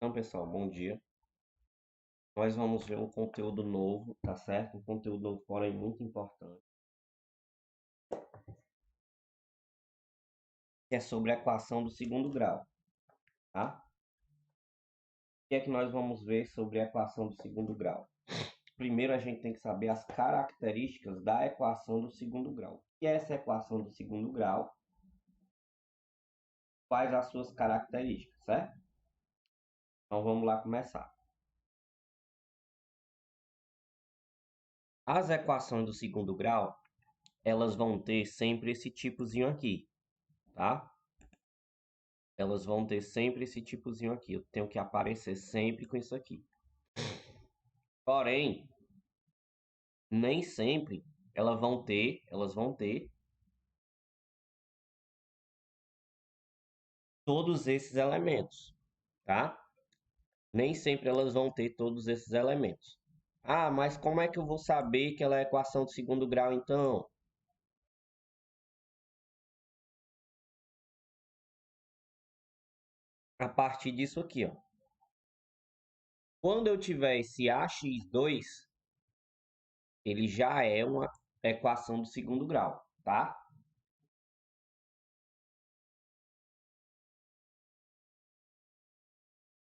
Então, pessoal, bom dia. Nós vamos ver um conteúdo novo, tá certo? Um conteúdo novo, porém muito importante, que é sobre a equação do segundo grau, tá? O que é que nós vamos ver sobre a equação do segundo grau? Primeiro, a gente tem que saber as características da equação do segundo grau. O que é essa equação do segundo grau? Quais as suas características, certo? Então, vamos lá começar. As equações do segundo grau, elas vão ter sempre esse tipozinho aqui, tá? Elas vão ter sempre esse tipozinho aqui. Eu tenho que aparecer sempre com isso aqui. Porém, nem sempre elas vão ter todos esses elementos, tá? Nem sempre elas vão ter todos esses elementos. Ah, mas como é que eu vou saber que ela é equação de segundo grau, então? A partir disso aqui, ó. Quando eu tiver esse ax2, ele já é uma equação do segundo grau, tá?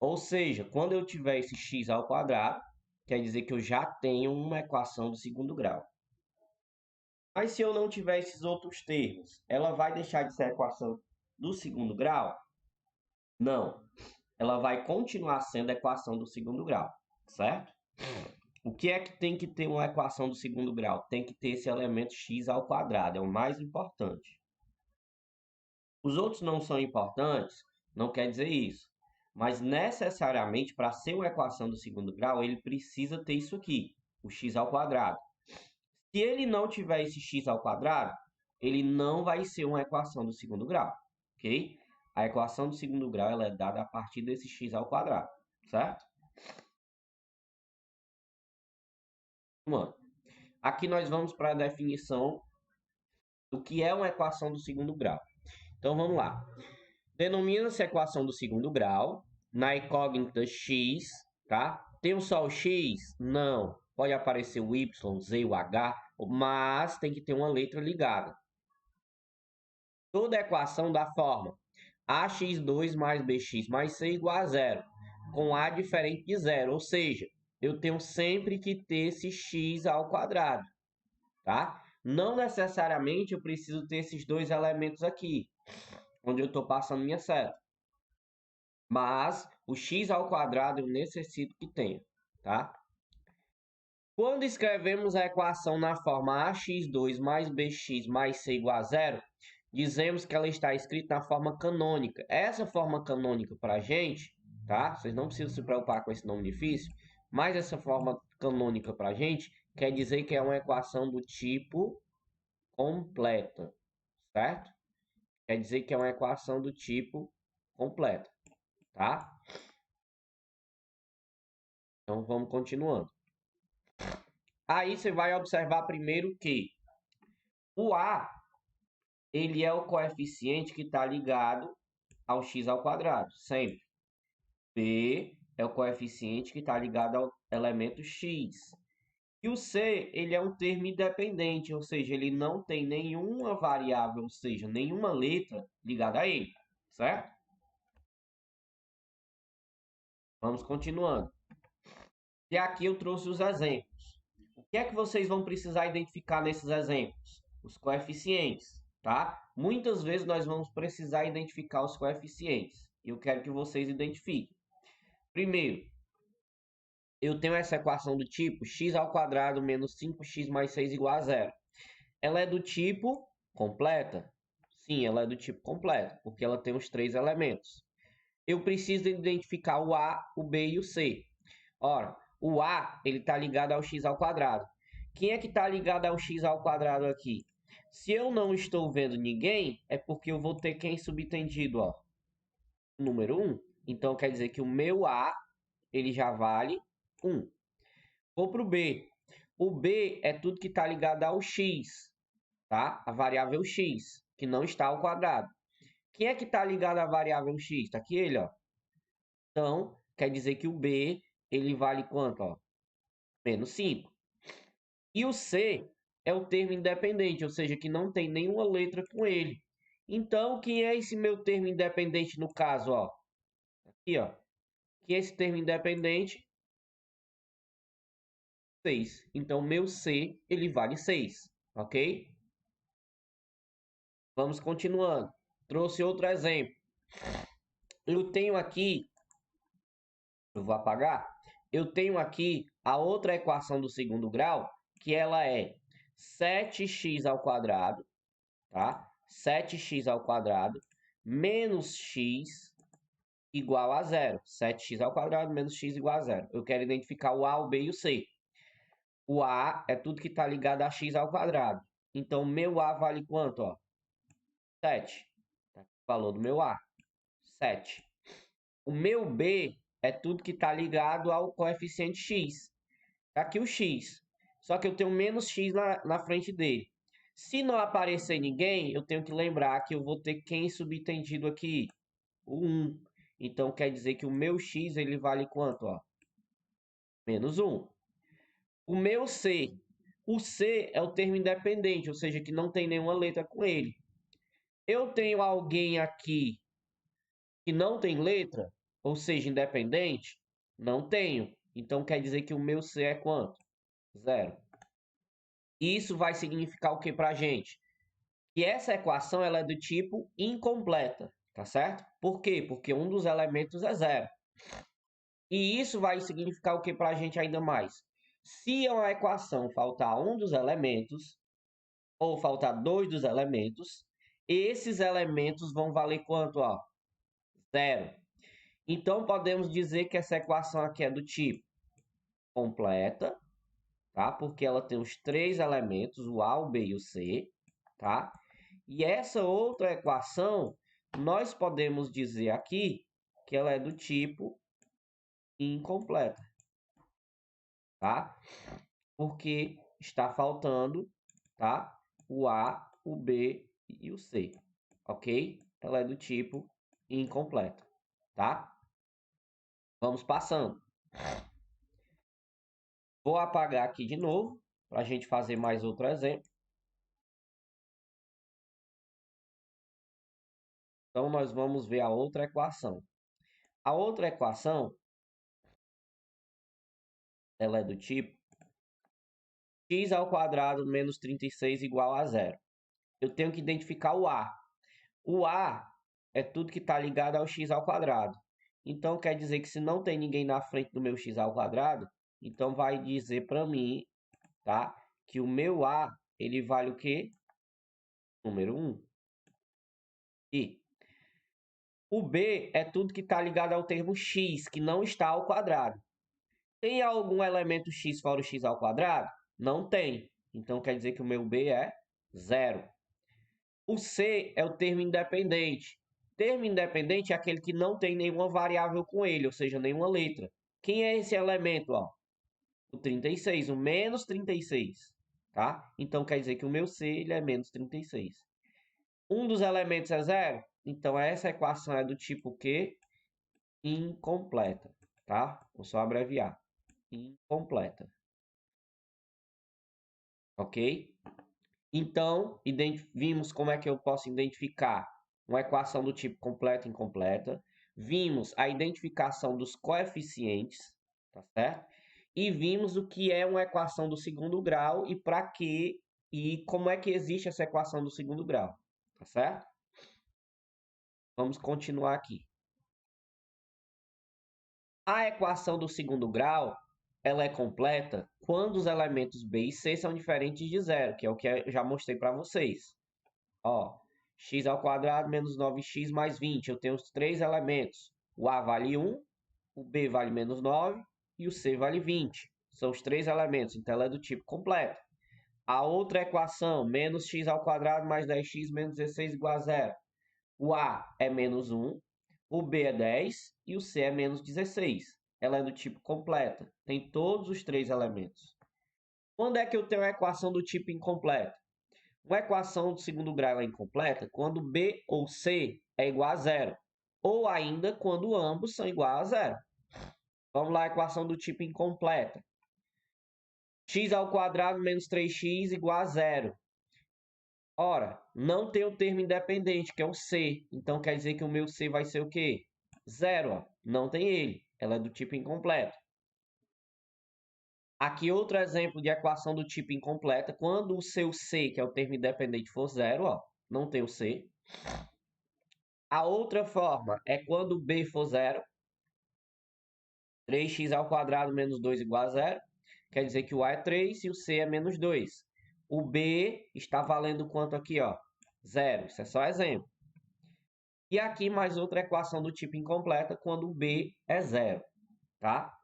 Ou seja, quando eu tiver esse x ao quadrado, quer dizer que eu já tenho uma equação do segundo grau. Mas se eu não tiver esses outros termos, ela vai deixar de ser equação do segundo grau? Não. Ela vai continuar sendo equação do segundo grau, certo? O que é que tem que ter uma equação do segundo grau? Tem que ter esse elemento x ao quadrado, é o mais importante. Os outros não são importantes, não quer dizer isso. Mas necessariamente, para ser uma equação do segundo grau, ele precisa ter isso aqui, o x ao quadrado. Se ele não tiver esse x ao quadrado, ele não vai ser uma equação do segundo grau, ok? A equação do segundo grau ela é dada a partir desse x ao quadrado, certo? Mano, aqui nós vamos para a definição do que é uma equação do segundo grau. Então vamos lá. Denomina-se equação do segundo grau na incógnita x, tá? Tem só o x? Não. Pode aparecer o y, z, o h, mas tem que ter uma letra ligada. Toda equação da forma ax2 mais bx mais c igual a zero, com a diferente de zero, ou seja, eu tenho sempre que ter esse x ao quadrado, tá? Não necessariamente eu preciso ter esses dois elementos aqui, onde eu estou passando minha seta. Mas o x ao quadrado eu necessito que tenha, tá? Quando escrevemos a equação na forma ax2 mais bx mais c igual a zero, dizemos que ela está escrita na forma canônica. Essa forma canônica para a gente, tá? Vocês não precisam se preocupar com esse nome difícil, mas essa forma canônica para a gente quer dizer que é uma equação do tipo completa, certo? Quer dizer que é uma equação do tipo completa, tá? Então vamos continuando. Aí você vai observar primeiro que o A ele é o coeficiente que está ligado ao x ao quadrado, sempre. B é o coeficiente que está ligado ao elemento x. E o C, ele é um termo independente, ou seja, ele não tem nenhuma variável, ou seja, nenhuma letra ligada a ele, certo? Vamos continuando. E aqui eu trouxe os exemplos. O que é que vocês vão precisar identificar nesses exemplos? Os coeficientes, tá? Muitas vezes nós vamos precisar identificar os coeficientes. E eu quero que vocês identifiquem. Primeiro, eu tenho essa equação do tipo x ao quadrado menos 5x mais 6 igual a zero. Ela é do tipo completa? Sim, ela é do tipo completa, porque ela tem os três elementos. Eu preciso identificar o A, o B e o C. Ora, o A ele está ligado ao x ao quadrado. Quem é que está ligado ao x ao quadrado aqui? Se eu não estou vendo ninguém, é porque eu vou ter quem subtendido, ó, número 1. Então, quer dizer que o meu A ele já vale 1. Vou para o B. O B é tudo que está ligado ao x, tá? A variável x, que não está ao quadrado. Quem é que está ligado à variável x? Está aqui ele, ó. Então, quer dizer que o B, ele vale quanto, ó? Menos 5. E o C é o termo independente, ou seja, que não tem nenhuma letra com ele. Então, quem é esse meu termo independente no caso, ó? Aqui, ó. Que é esse termo independente? 6. Então, meu C, ele vale 6, ok? Vamos continuando. Trouxe outro exemplo. Eu tenho aqui, eu vou apagar. Eu tenho aqui a outra equação do segundo grau, que ela é 7x ao quadrado, tá? 7x ao quadrado menos x igual a zero. 7x ao quadrado menos x igual a zero. Eu quero identificar o A, o B e o C. O A é tudo que está ligado a x ao quadrado. Então, meu A vale quanto, ó? 7. Tá aqui o valor do meu A, 7. O meu B é tudo que está ligado ao coeficiente x. Tá aqui o x. Só que eu tenho menos x na frente dele. Se não aparecer ninguém, eu tenho que lembrar que eu vou ter quem subentendido aqui? O 1. Então, quer dizer que o meu x ele vale quanto, ó? Menos 1. O meu C. O C é o termo independente, ou seja, que não tem nenhuma letra com ele. Eu tenho alguém aqui que não tem letra, ou seja, independente? Não tenho. Então, quer dizer que o meu C é quanto? 0. Isso vai significar o que para a gente? Que essa equação ela é do tipo incompleta, tá certo? Por quê? Porque um dos elementos é 0. E isso vai significar o que para a gente ainda mais? Se a equação faltar um dos elementos, ou faltar dois dos elementos, esses elementos vão valer quanto? Ó? 0. Então, podemos dizer que essa equação aqui é do tipo completa, tá? Porque ela tem os três elementos, o A, o B e o C, tá? E essa outra equação, nós podemos dizer aqui que ela é do tipo incompleta, tá? Porque está faltando, tá? O A, o B e o C, ok? Ela é do tipo incompleta, tá? Vamos passando. Vou apagar aqui de novo, para a gente fazer mais outro exemplo. Então, nós vamos ver a outra equação. A outra equação, ela é do tipo x ao quadrado menos 36 igual a 0. Eu tenho que identificar o A. O A é tudo que está ligado ao x ao quadrado. Então, quer dizer que se não tem ninguém na frente do meu x ao quadrado, então vai dizer para mim, tá? Que o meu A, ele vale o quê? Número 1. E o B é tudo que está ligado ao termo x, que não está ao quadrado. Tem algum elemento x fora o x ao quadrado? Não tem. Então, quer dizer que o meu B é 0. O C é o termo independente. Termo independente é aquele que não tem nenhuma variável com ele, ou seja, nenhuma letra. Quem é esse elemento? Ó? O 36, o menos 36. Tá? Então, quer dizer que o meu C ele é menos 36. Um dos elementos é 0? Então, essa equação é do tipo que incompleta. Tá? Vou só abreviar. Incompleta. Ok? Então, vimos como é que eu posso identificar uma equação do tipo completa e incompleta. Vimos a identificação dos coeficientes, tá certo? E vimos o que é uma equação do segundo grau e para que e como é que existe essa equação do segundo grau, tá certo? Vamos continuar aqui. A equação do segundo grau, ela é completa quando os elementos B e C são diferentes de zero, que é o que eu já mostrei para vocês. Ó, x ao quadrado menos 9x mais 20. Eu tenho os três elementos. O A vale 1, o B vale menos 9 e o C vale 20. São os três elementos, então ela é do tipo completo. A outra equação, menos x ao quadrado mais 10x menos 16 igual a 0. O A é menos 1, o B é 10 e o C é menos 16. Ela é do tipo completa, tem todos os três elementos. Quando é que eu tenho a equação do tipo incompleto? Uma equação do segundo grau é incompleta quando B ou C é igual a 0, ou ainda quando ambos são iguais a 0. Vamos lá, equação do tipo incompleta. X ao quadrado menos 3x igual a zero. Ora, não tem o termo independente, que é o C. Então, quer dizer que o meu C vai ser o quê? Zero, ó. Não tem ele. Ela é do tipo incompleto. Aqui outro exemplo de equação do tipo incompleta. Quando o seu C, que é o termo independente, for zero, ó, não tem o C. A outra forma é quando o B for zero. 3x ao quadrado menos 2 igual a zero. Quer dizer que o A é 3 e o C é menos 2. O B está valendo quanto aqui, ó? Zero. Isso é só exemplo. E aqui mais outra equação do tipo incompleta quando o B é zero, tá?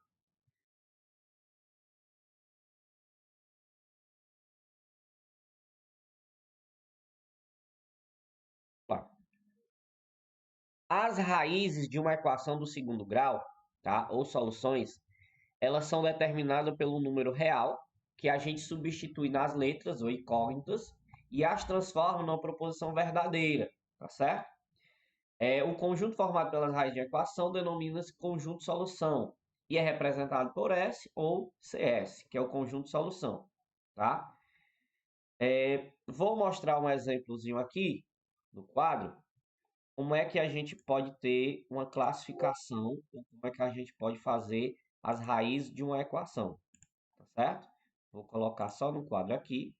As raízes de uma equação do segundo grau, tá? Ou soluções, elas são determinadas pelo número real, que a gente substitui nas letras ou incógnitas e as transforma numa proposição verdadeira, tá certo? O conjunto formado pelas raízes de equação denomina-se conjunto solução e é representado por S ou CS, que é o conjunto solução, tá? Vou mostrar um exemplozinho aqui no quadro, como é que a gente pode ter uma classificação, ou como é que a gente pode fazer as raízes de uma equação, tá certo? Vou colocar só no quadro aqui.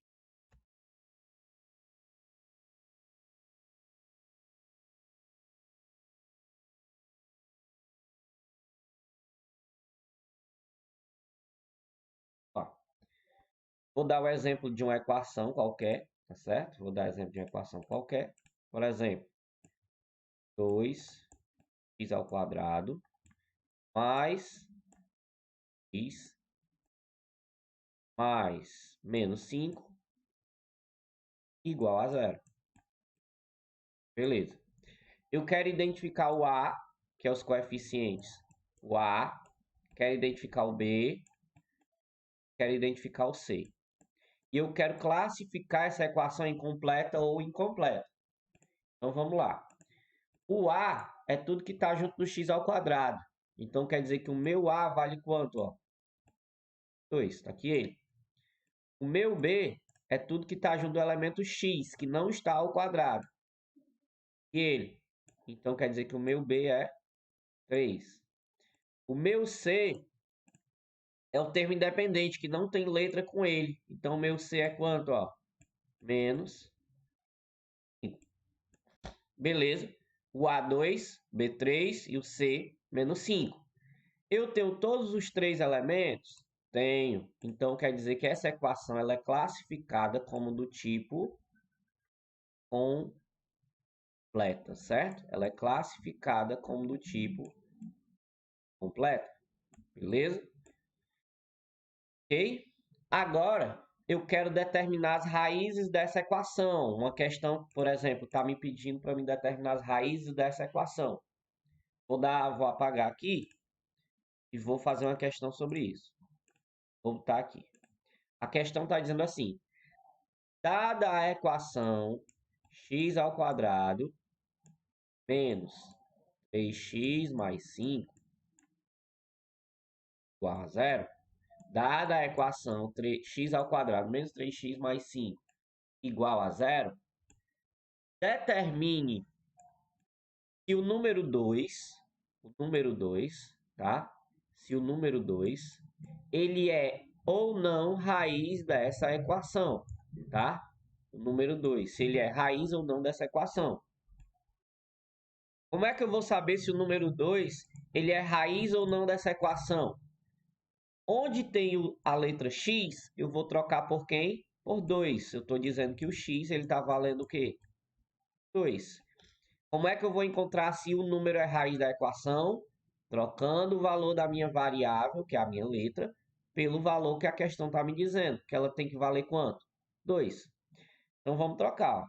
Ó, vou dar o exemplo de uma equação qualquer, tá certo? Vou dar exemplo de uma equação qualquer. Por exemplo, 2x ao quadrado mais x mais menos 5 igual a zero. Beleza. Eu quero identificar o A, que é os coeficientes. O A, quero identificar o B, quero identificar o C. E eu quero classificar essa equação em completa ou incompleta. Então vamos lá. O A é tudo que está junto do x ao quadrado. Então quer dizer que o meu A vale quanto? Ó? 2, está aqui ele. O meu B é tudo que está junto do elemento x, que não está ao quadrado. E ele. Então quer dizer que o meu B é 3. O meu C é o termo independente, que não tem letra com ele. Então o meu C é quanto? Ó? Menos 5. Beleza. O A2, B3 e o C, menos 5. Eu tenho todos os três elementos? Tenho. Então, quer dizer que essa equação ela é classificada como do tipo completa, certo? Ela é classificada como do tipo completa. Beleza? Ok? Agora, eu quero determinar as raízes dessa equação. Uma questão, por exemplo, está me pedindo para me determinar as raízes dessa equação. Vou apagar aqui e vou fazer uma questão sobre isso. Vou botar aqui. A questão está dizendo assim: dada a equação x ao quadrado menos 3x mais 5 igual a zero, dada a equação x ao quadrado menos 3x mais 5 igual a zero, determine se o número 2, tá? Se o número 2, ele é ou não raiz dessa equação, tá? O número 2, se ele é raiz ou não dessa equação. Como é que eu vou saber se o número 2 ele é raiz ou não dessa equação? Onde tem a letra x, eu vou trocar por quem? Por 2. Eu estou dizendo que o x está valendo o quê? 2. Como é que eu vou encontrar se o número é raiz da equação? Trocando o valor da minha variável, que é a minha letra, pelo valor que a questão está me dizendo, que ela tem que valer quanto? 2. Então vamos trocar.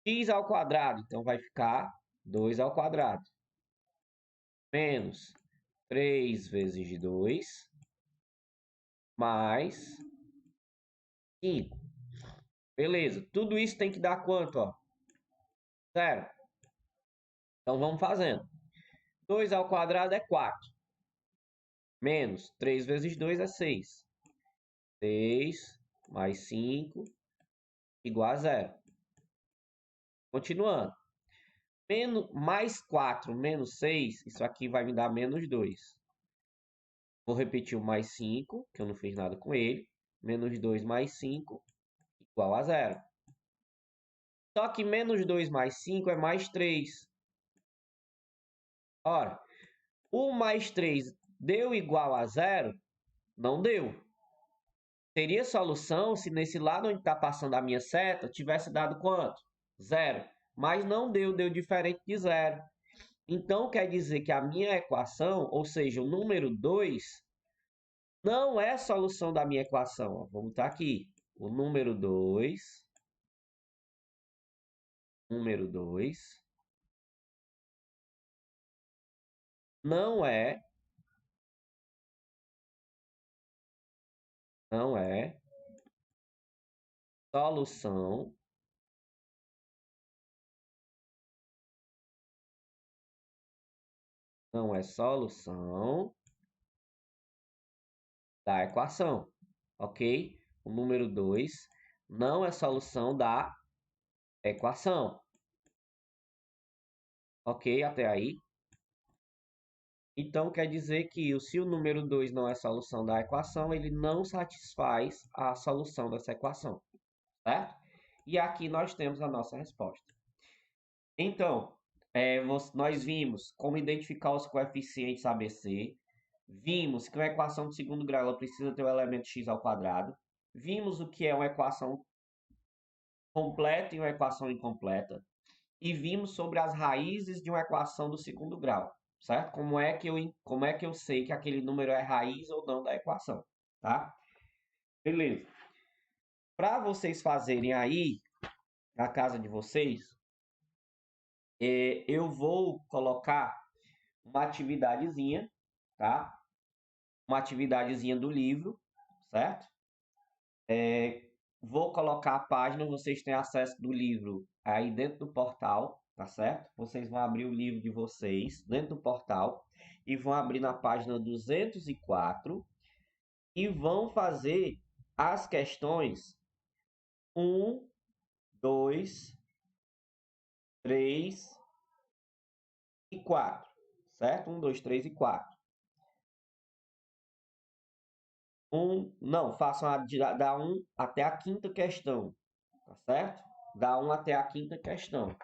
X ao quadrado, então vai ficar 2 ao quadrado. Menos 3 vezes 2, mais 5. Beleza, tudo isso tem que dar quanto, ó? Zero. Então vamos fazendo. 2 ao quadrado é 4. menos 3 vezes 2 é 6. 6 mais 5 igual a 0. Continuando. Mais 4 menos 6, isso aqui vai me dar menos 2. Vou repetir o mais 5, que eu não fiz nada com ele. Menos 2 mais 5 igual a 0. Só que menos 2 mais 5 é mais 3. Ora, o mais 3 deu igual a 0? Não deu. Teria solução se nesse lado onde está passando a minha seta tivesse dado quanto? 0. Mas não deu, deu diferente de 0. Então, quer dizer que a minha equação, ou seja, o número 2, não é solução da minha equação. Vamos botar aqui. O número 2 não é solução da equação, ok? O número 2 não é solução da equação, ok? Até aí. Então, quer dizer que se o número 2 não é solução da equação, ele não satisfaz a solução dessa equação, certo? E aqui nós temos a nossa resposta. Então, nós vimos como identificar os coeficientes ABC, vimos que uma equação de segundo grau ela precisa ter o elemento x ao quadrado, vimos o que é uma equação completa e uma equação incompleta, e vimos sobre as raízes de uma equação do segundo grau, certo? Como é que eu sei que aquele número é raiz ou não da equação, tá? Beleza. Para vocês fazerem aí, na casa de vocês, eu vou colocar uma atividadezinha, tá? Uma atividadezinha do livro, certo? Vou colocar a página, vocês têm acesso do livro aí dentro do portal, tá certo? Vocês vão abrir o livro de vocês dentro do portal e vão abrir na página 204 e vão fazer as questões 1, 2, 3 e 4, certo? 1, 2, 3 e 4. Não, façam da 1 até a quinta questão, tá certo? Da 1 até a quinta questão.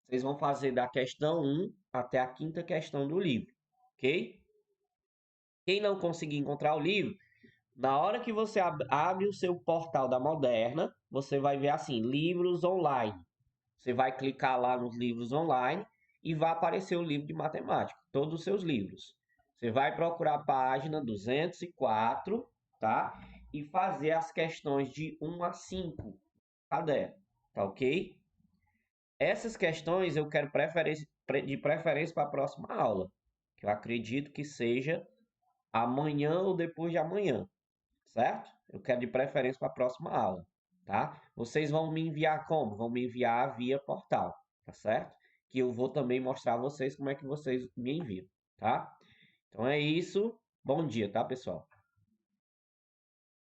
Vocês vão fazer da questão 1 até a quinta questão do livro, ok? Quem não conseguir encontrar o livro, na hora que você abre o seu portal da Moderna, você vai ver assim, livros online. Você vai clicar lá nos livros online e vai aparecer o livro de matemática, todos os seus livros. Você vai procurar a página 204, tá? E fazer as questões de 1 a 5, caderno, tá ok? Essas questões eu quero de preferência para a próxima aula, que eu acredito que seja amanhã ou depois de amanhã, certo? Eu quero de preferência para a próxima aula, tá? Vocês vão me enviar como? Vão me enviar via portal, tá certo? Que eu vou também mostrar a vocês como é que vocês me enviam, tá? Então é isso. Bom dia, tá, pessoal?